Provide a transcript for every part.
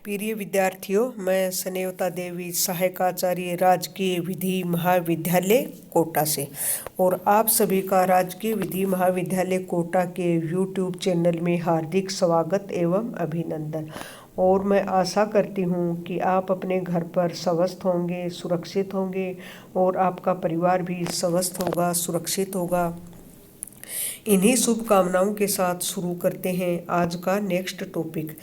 प्रिय विद्यार्थियों, मैं सनेवता देवी सहायकाचार्य राजकीय विधि महाविद्यालय कोटा से और आप सभी का राजकीय विधि महाविद्यालय कोटा के यूट्यूब चैनल में हार्दिक स्वागत एवं अभिनंदन। और मैं आशा करती हूँ कि आप अपने घर पर स्वस्थ होंगे, सुरक्षित होंगे और आपका परिवार भी स्वस्थ होगा, सुरक्षित होगा। इन्हीं शुभकामनाओं के साथ शुरू करते हैं आज का नेक्स्ट टॉपिक।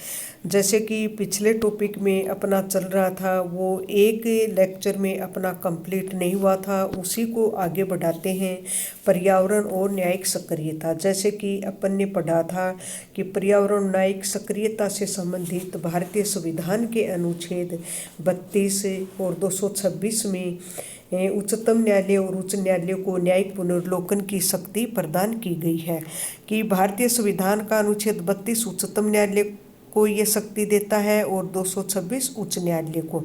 जैसे कि पिछले टॉपिक में अपना चल रहा था, वो एक लेक्चर में अपना कंप्लीट नहीं हुआ था, उसी को आगे बढ़ाते हैं। पर्यावरण और न्यायिक सक्रियता। जैसे कि अपन ने पढ़ा था कि पर्यावरण न्यायिक सक्रियता से संबंधित भारतीय संविधान के अनुच्छेद 32 और 226 में उच्चतम न्यायालय और उच्च न्यायालय को न्यायिक पुनर्विलोकन की शक्ति प्रदान की गई है। कि भारतीय संविधान का अनुच्छेद 32 उच्चतम न्यायालय को ये शक्ति देता है और 226 उच्च न्यायालय को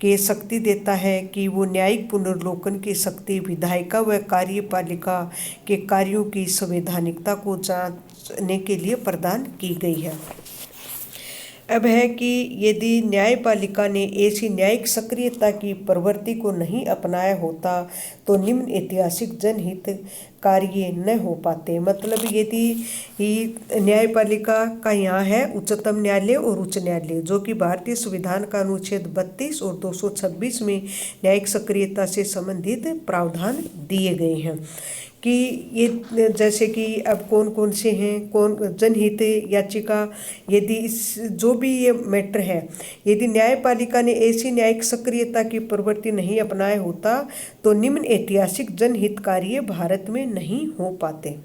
ये शक्ति देता है कि वो न्यायिक पुनर्विलोकन की शक्ति विधायिका व कार्यपालिका के कार्यों की संवैधानिकता को जांचने के लिए प्रदान की गई है। अब है कि यदि न्यायपालिका ने ऐसी न्यायिक सक्रियता की प्रवृत्ति को नहीं अपनाया होता तो निम्न ऐतिहासिक जनहित कार्य न हो पाते। मतलब यदि न्यायपालिका का यहाँ है उच्चतम न्यायालय और उच्च न्यायालय, जो कि भारतीय संविधान का अनुच्छेद 32 और 226 में न्यायिक सक्रियता से संबंधित प्रावधान दिए गए हैं। कि ये जैसे कि अब कौन कौन से हैं, कौन जनहित याचिका, यदि इस जो भी ये मैटर है, यदि न्यायपालिका ने ऐसी न्यायिक सक्रियता की प्रवृत्ति नहीं अपनाया होता तो निम्न ऐतिहासिक जनहित कार्य भारत में नहीं हो पाते।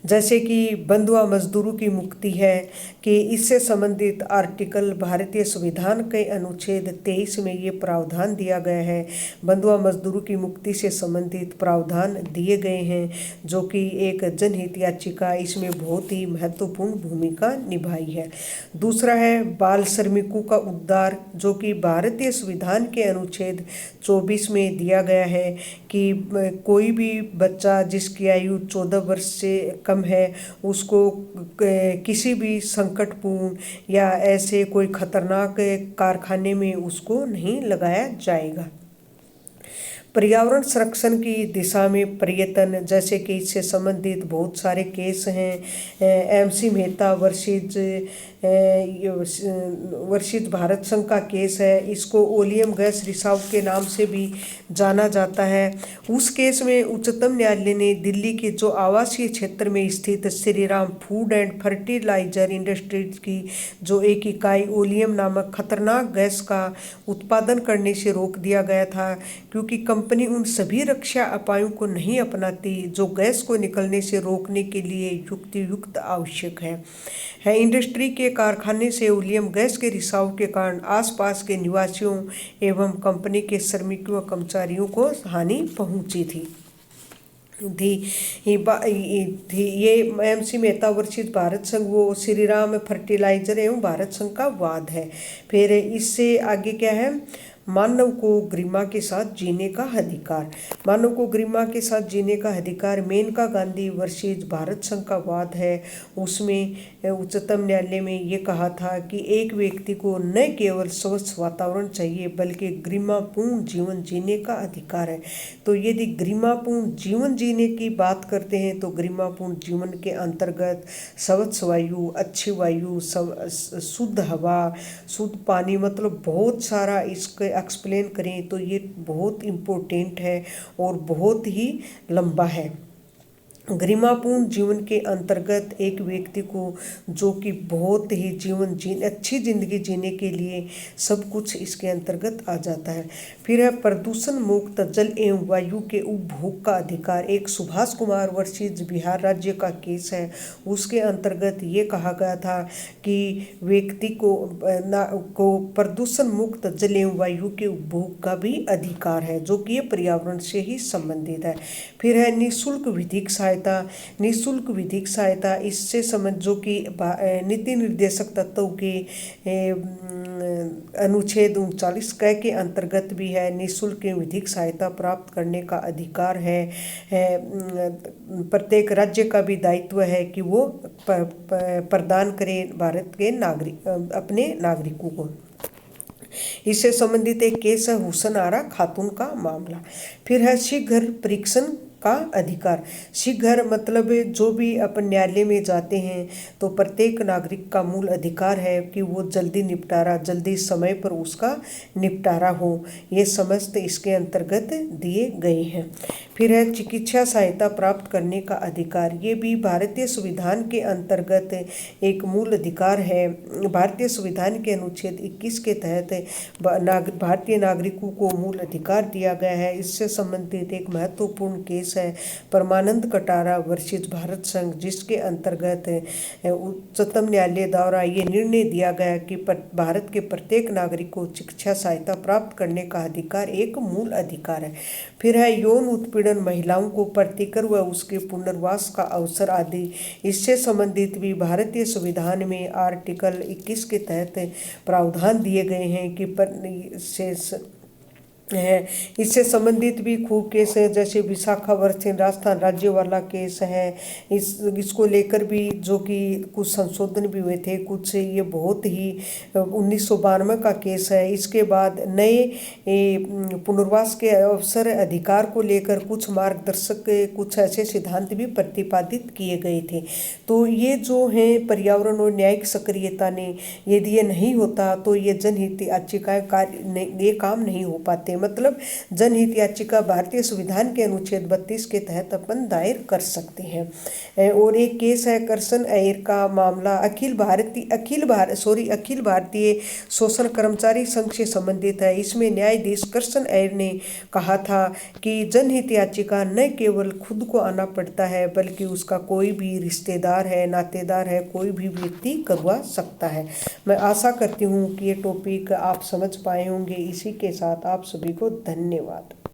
जैसे कि बंधुआ मजदूरों की मुक्ति है कि इससे संबंधित आर्टिकल भारतीय संविधान के अनुच्छेद 23 में ये प्रावधान दिया गया है। बंधुआ मजदूरों की मुक्ति से संबंधित प्रावधान दिए गए हैं, जो कि एक जनहित याचिका इसमें बहुत ही महत्वपूर्ण भूमिका निभाई है। दूसरा है बाल श्रमिकों का उद्धार, जो कि भारतीय संविधान के अनुच्छेद 24 में दिया गया है कि कोई भी बच्चा जिसकी आयु 14 वर्ष से कम है उसको किसी भी संकटपूर्ण या ऐसे कोई खतरनाक कारखाने में उसको नहीं लगाया जाएगा। पर्यावरण संरक्षण की दिशा में प्रयत्न, जैसे कि इससे संबंधित बहुत सारे केस हैं। MC मेहता वर्षित भारत संघ का केस है, इसको ओलियम गैस रिसाव के नाम से भी जाना जाता है। उस केस में उच्चतम न्यायालय ने दिल्ली के जो आवासीय क्षेत्र में स्थित Shriram food and fertilizer industries की जो एक इकाई ओलियम नामक खतरनाक गैस का उत्पादन करने से रोक दिया गया था, क्योंकि कंपनी उन सभी रक्षा उपायों को नहीं अपनाती जो गैस को निकलने से रोकने के लिए युक्त आवश्यक है। इंडस्ट्री के कारखाने से ओलियम गैस के रिसाव के कारण आसपास के निवासियों एवं कंपनी के श्रमिकों व कर्मचारियों को हानि पहुंची थी। ये MC मेहता वर्षित भारत संघ वो श्रीराम फर्टिलाइजर एवं भारत संघ का वाद है। फिर इससे आगे क्या है, मानव को गरिमा के साथ जीने का अधिकार। मानव को गरिमा के साथ जीने का अधिकार मेनका गांधी वर्षित भारत संघ का वाद है। उसमें उच्चतम न्यायालय में ये कहा था कि एक व्यक्ति को न केवल स्वच्छ वातावरण चाहिए बल्कि गरिमापूर्ण जीवन जीने का अधिकार है। तो यदि गरिमापूर्ण जीवन जीने की बात करते हैं तो गरिमापूर्ण जीवन के अंतर्गत स्वच्छ वायु, अच्छी वायु, शुद्ध हवा, शुद्ध पानी, मतलब बहुत सारा इसके एक्सप्लेन करें तो ये बहुत इम्पोर्टेंट है और बहुत ही लंबा है। गरिमापूर्ण जीवन के अंतर्गत एक व्यक्ति को जो कि बहुत ही अच्छी ज़िंदगी जीने के लिए सब कुछ इसके अंतर्गत आ जाता है। फिर है प्रदूषण मुक्त जल एवं वायु के उपभोग का अधिकार। एक सुभाष कुमार वर्षित बिहार राज्य का केस है, उसके अंतर्गत ये कहा गया था कि व्यक्ति को प्रदूषण मुक्त जल एवं वायु के उपभोग का भी अधिकार है, जो कि ये पर्यावरण से ही संबंधित है। फिर है निःशुल्क विधिक सहायता सहायता, निःशुल्क विधिक सहायता, इससे समझ जो कि नीति निर्देशक तत्वों के अनुच्छेद 39 क के अंतर्गत भी है। निःशुल्क विधिक सहायता प्राप्त करने का अधिकार है। प्रत्येक राज्य का भी दायित्व है कि वो प्रदान करे भारत के नागरिक अपने नागरिकों को। इससे संबंधित एक केस है हुसन आरा खातून का मामला। फिर है शीघ्र परीक्षण का अधिकार। शीघ्र मतलब जो भी अपन न्यायालय में जाते हैं तो प्रत्येक नागरिक का मूल अधिकार है कि वो जल्दी निपटारा, जल्दी समय पर उसका निपटारा हो। ये समस्त इसके अंतर्गत दिए गए हैं। फिर है चिकित्सा सहायता प्राप्त करने का अधिकार। ये भी भारतीय संविधान के अंतर्गत एक मूल अधिकार है। भारतीय संविधान के अनुच्छेद 21 के तहत भारतीय नागरिकों को मूल अधिकार दिया गया है। इससे संबंधित एक महत्वपूर्ण केस है परमानंद कटारा वर्सेस भारत संघ, जिसके अंतर्गत उच्चतम न्यायालय द्वारा ये निर्णय दिया गया कि भारत के प्रत्येक नागरिक को चिकित्सा सहायता प्राप्त करने का अधिकार एक मूल अधिकार है। फिर है यौन उत्पीड़न, महिलाओं को प्रतिकर व उसके पुनर्वास का अवसर आदि। इससे संबंधित भी भारतीय संविधान में आर्टिकल 21 के तहत प्रावधान दिए गए हैं कि इससे संबंधित भी खूब केस है, जैसे विशाखावर्षीय राजस्थान राज्य वाला केस है। इसको लेकर भी जो कि कुछ संशोधन भी हुए थे कुछ। ये बहुत ही 1992 का केस है। इसके बाद नए पुनर्वास के अवसर अधिकार को लेकर कुछ मार्गदर्शक कुछ ऐसे सिद्धांत भी प्रतिपादित किए गए थे। तो ये जो है पर्यावरण और न्यायिक सक्रियता ने, यदि ये नहीं होता तो ये जनहित याचिकाएं ये काम नहीं हो पाते। मतलब जनहित याचिका भारतीय संविधान के अनुच्छेद 32 के तहत अपन दायर कर सकते हैं। और एक केस है करसन अय्यर का मामला। अखिल भारतीय शोषण कर्मचारी संघ से संबंधित है। इसमें न्यायाधीश करसन अय्यर ने कहा था कि जनहित याचिका न केवल खुद को आना पड़ता है बल्कि उसका कोई भी रिश्तेदार है, नातेदार है, कोई भी व्यक्ति करवा सकता है। मैं आशा करती हूँ कि ये टॉपिक आप समझ पाए होंगे। इसी के साथ आप सभी को धन्यवाद।